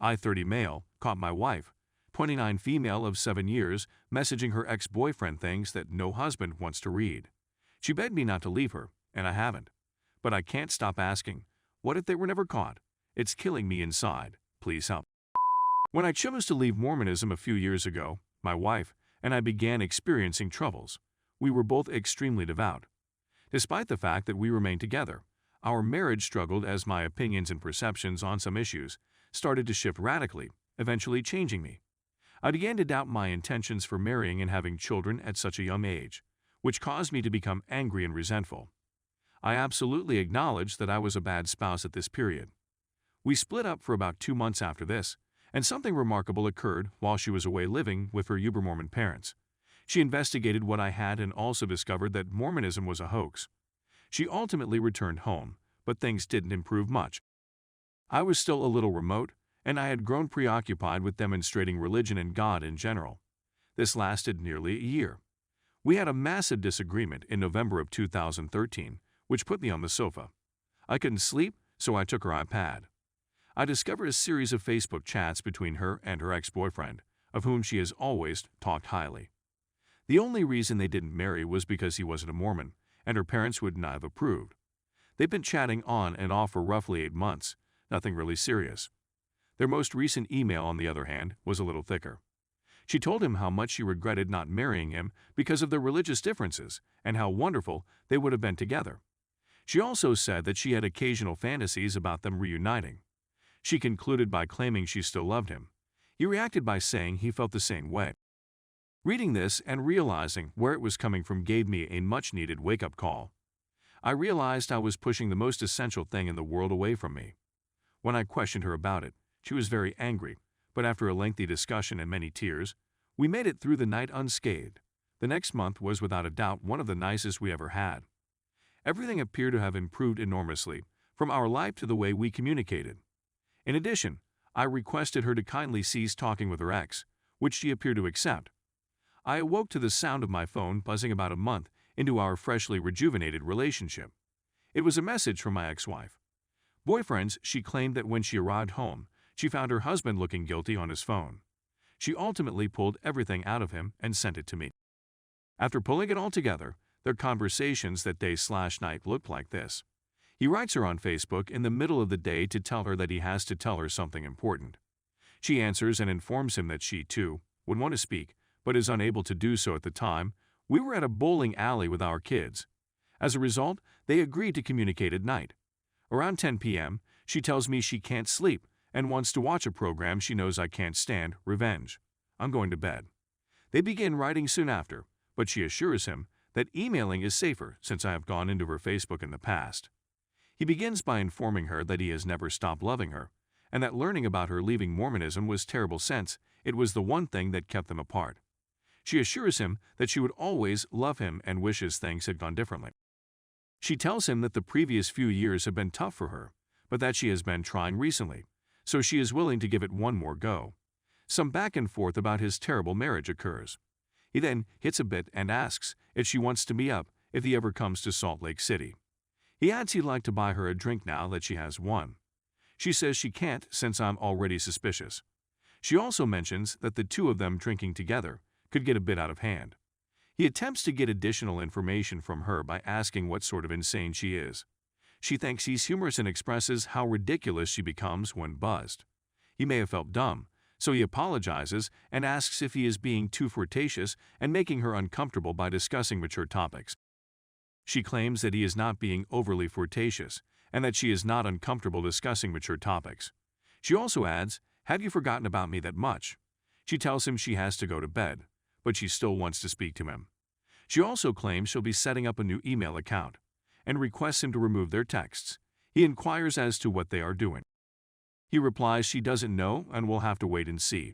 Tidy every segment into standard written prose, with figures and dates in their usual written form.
I-30 male, caught my wife, 29 female of 7 years, messaging her ex-boyfriend things that no husband wants to read. She begged me not to leave her, and I haven't. But I can't stop asking, what if they were never caught? It's killing me inside. Please help. When I chose to leave Mormonism a few years ago, my wife and I began experiencing troubles. We were both extremely devout. Despite the fact that we remained together, our marriage struggled as my opinions and perceptions on some issues started to shift radically, eventually changing me. I began to doubt my intentions for marrying and having children at such a young age, which caused me to become angry and resentful. I absolutely acknowledged that I was a bad spouse at this period. We split up for about 2 months after this, and something remarkable occurred while she was away living with her Uber-Mormon parents. She investigated what I had and also discovered that Mormonism was a hoax. She ultimately returned home, but things didn't improve much. I was still a little remote, and I had grown preoccupied with demonstrating religion and God in general. This lasted nearly a year. We had a massive disagreement in November of 2013, which put me on the sofa. I couldn't sleep, so I took her iPad. I discovered a series of Facebook chats between her and her ex-boyfriend, of whom she has always talked highly. The only reason they didn't marry was because he wasn't a Mormon, and her parents would not have approved. They've been chatting on and off for roughly 8 months, nothing really serious. Their most recent email, on the other hand, was a little thicker. She told him how much she regretted not marrying him because of their religious differences and how wonderful they would have been together. She also said that she had occasional fantasies about them reuniting. She concluded by claiming she still loved him. He reacted by saying he felt the same way. Reading this and realizing where it was coming from gave me a much-needed wake-up call. I realized I was pushing the most essential thing in the world away from me. When I questioned her about it, she was very angry, but after a lengthy discussion and many tears, we made it through the night unscathed. The next month was without a doubt one of the nicest we ever had. Everything appeared to have improved enormously, from our life to the way we communicated. In addition, I requested her to kindly cease talking with her ex, which she appeared to accept. I awoke to the sound of my phone buzzing about a month into our freshly rejuvenated relationship. It was a message from my ex-wife. Boyfriends, she claimed that when she arrived home, she found her husband looking guilty on his phone. She ultimately pulled everything out of him and sent it to me. After pulling it all together, their conversations that day/night looked like this. He writes her on Facebook in the middle of the day to tell her that he has to tell her something important. She answers and informs him that she, too, would want to speak, but is unable to do so at the time. We were at a bowling alley with our kids. As a result, they agreed to communicate at night. Around 10 p.m., she tells me she can't sleep and wants to watch a program she knows I can't stand, Revenge. I'm going to bed. They begin writing soon after, but she assures him that emailing is safer since I have gone into her Facebook in the past. He begins by informing her that he has never stopped loving her, and that learning about her leaving Mormonism was terrible since it was the one thing that kept them apart. She assures him that she would always love him and wishes things had gone differently. She tells him that the previous few years have been tough for her, but that she has been trying recently, so she is willing to give it one more go. Some back and forth about his terrible marriage occurs. He then hits a bit and asks if she wants to meet up if he ever comes to Salt Lake City. He adds he'd like to buy her a drink now that she has one. She says she can't since I'm already suspicious. She also mentions that the two of them drinking together could get a bit out of hand. He attempts to get additional information from her by asking what sort of insane she is. She thinks he's humorous and expresses how ridiculous she becomes when buzzed. He may have felt dumb, so he apologizes and asks if he is being too flirtatious and making her uncomfortable by discussing mature topics. She claims that he is not being overly flirtatious and that she is not uncomfortable discussing mature topics. She also adds, "Have you forgotten about me that much?" She tells him she has to go to bed, but she still wants to speak to him. She also claims she'll be setting up a new email account and requests him to remove their texts. He inquires as to what they are doing. He replies she doesn't know and will have to wait and see.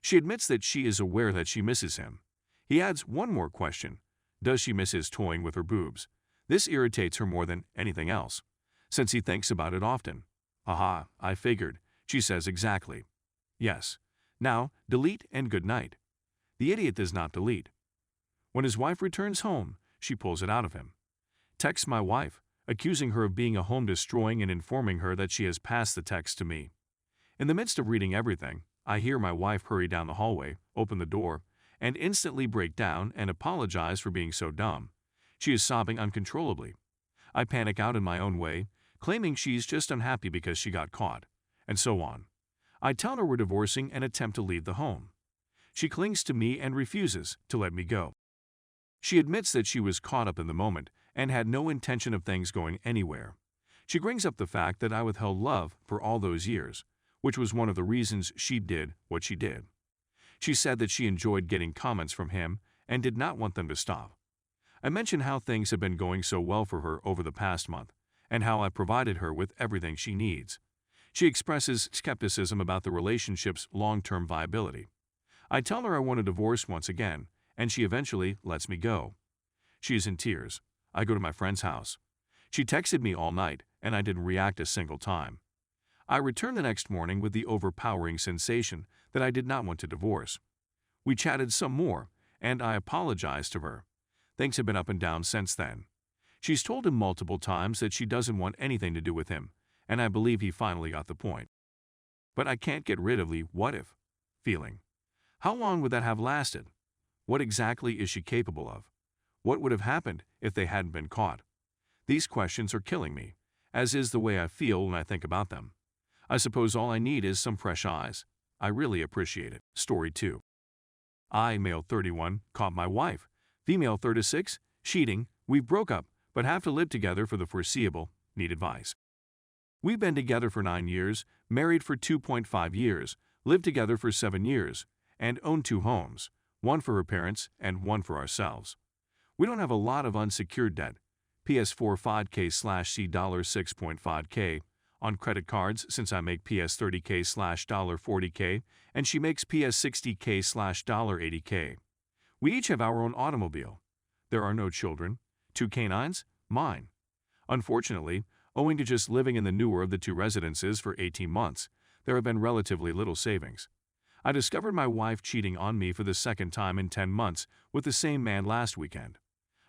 She admits that she is aware that she misses him. He adds one more question. Does she miss his toying with her boobs? This irritates her more than anything else, since he thinks about it often. "Aha, I figured," she says exactly. Yes. Now, delete and good night. The idiot does not delete. When his wife returns home, she pulls it out of him. Texts my wife, accusing her of being a home destroying and informing her that she has passed the text to me. In the midst of reading everything, I hear my wife hurry down the hallway, open the door, and instantly break down and apologize for being so dumb. She is sobbing uncontrollably. I panic out in my own way, claiming she's just unhappy because she got caught, and so on. I tell her we're divorcing and attempt to leave the home. She clings to me and refuses to let me go. She admits that she was caught up in the moment and had no intention of things going anywhere. She brings up the fact that I withheld love for all those years, which was one of the reasons she did what she did. She said that she enjoyed getting comments from him and did not want them to stop. I mentioned how things have been going so well for her over the past month and how I provided her with everything she needs. She expresses skepticism about the relationship's long-term viability. I tell her I want a divorce once again, and she eventually lets me go. She is in tears. I go to my friend's house. She texted me all night, and I didn't react a single time. I return the next morning with the overpowering sensation that I did not want to divorce. We chatted some more, and I apologized to her. Things have been up and down since then. She's told him multiple times that she doesn't want anything to do with him, and I believe he finally got the point. But I can't get rid of the what-if feeling. How long would that have lasted? What exactly is she capable of? What would have happened if they hadn't been caught? These questions are killing me, as is the way I feel when I think about them. I suppose all I need is some fresh eyes. I really appreciate it. Story 2. I, male 31, caught my wife. Female 36, cheating. We broke up, but have to live together for the foreseeable. Need advice. We've been together for 9 years, married for 2.5 years, lived together for 7 years, and own 2 homes, one for her parents and one for ourselves. We don't have a lot of unsecured debt, PS4 5K/C $6.5K, on credit cards since I make PS 30K/$ 40K and she makes PS 60K/ $80K. We each have our own automobile. There are no children. 2 canines? Mine. Unfortunately, owing to just living in the newer of the 2 residences for 18 months, there have been relatively little savings. I discovered my wife cheating on me for the second time in 10 months with the same man last weekend.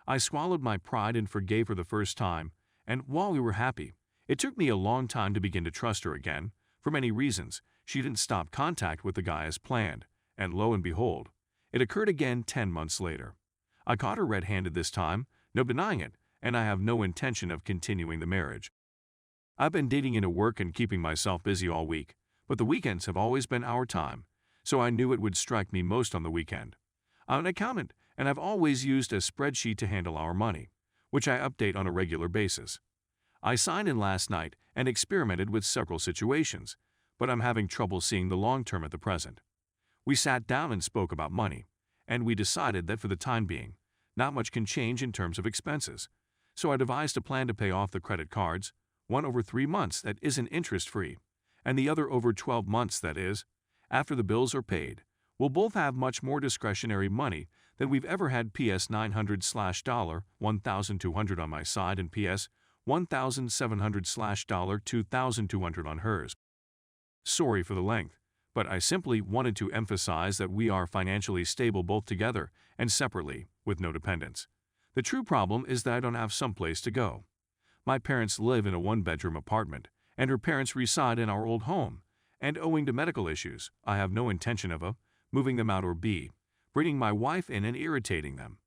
I swallowed my pride and forgave her the first time, and while we were happy, it took me a long time to begin to trust her again. For many reasons, she didn't stop contact with the guy as planned, and lo and behold, it occurred again 10 months later. I caught her red-handed this time, no denying it, and I have no intention of continuing the marriage. I've been dating into work and keeping myself busy all week, but the weekends have always been our time, so I knew it would strike me most on the weekend. I'm an accountant, and I've always used a spreadsheet to handle our money, which I update on a regular basis. I signed in last night and experimented with several situations, but I'm having trouble seeing the long term at the present. We sat down and spoke about money, and we decided that for the time being, not much can change in terms of expenses. So I devised a plan to pay off the credit cards, one over 3 months that isn't interest-free, and the other over 12 months that is. After the bills are paid, we'll both have much more discretionary money than we've ever had. PS 900 / $1,200 on my side and PS 1,700 / $2,200 on hers. Sorry for the length, but I simply wanted to emphasize that we are financially stable both together and separately, with no dependents. The true problem is that I don't have someplace to go. My parents live in a 1-bedroom apartment, and her parents reside in our old home, and owing to medical issues, I have no intention of A, moving them out, or B, bringing my wife in and irritating them.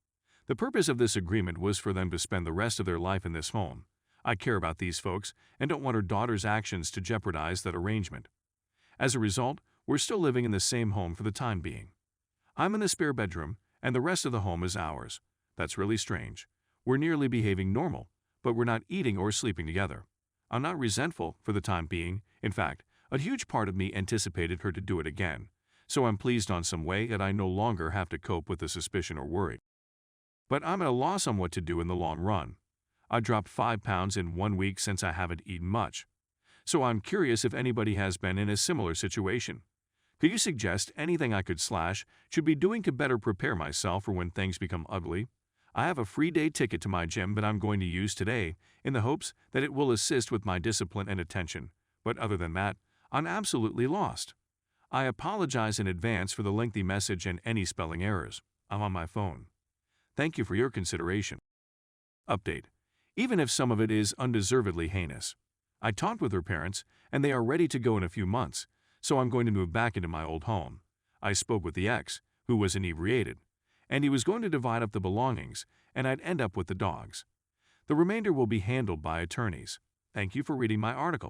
The purpose of this agreement was for them to spend the rest of their life in this home. I care about these folks and don't want her daughter's actions to jeopardize that arrangement. As a result, we're still living in the same home for the time being. I'm in the spare bedroom, and the rest of the home is ours. That's really strange. We're nearly behaving normal, but we're not eating or sleeping together. I'm not resentful for the time being. In fact, a huge part of me anticipated her to do it again, so I'm pleased on some way that I no longer have to cope with the suspicion or worry. But I'm at a loss on what to do in the long run. I dropped 5 pounds in 1 week since I haven't eaten much. So I'm curious if anybody has been in a similar situation. Could you suggest anything I should be doing to better prepare myself for when things become ugly? I have a free day ticket to my gym that I'm going to use today in the hopes that it will assist with my discipline and attention, but other than that, I'm absolutely lost. I apologize in advance for the lengthy message and any spelling errors. I'm on my phone. Thank you for your consideration. Update. Even if some of it is undeservedly heinous, I talked with her parents, and they are ready to go in a few months, so I'm going to move back into my old home. I spoke with the ex, who was inebriated, and he was going to divide up the belongings, and I'd end up with the dogs. The remainder will be handled by attorneys. Thank you for reading my article.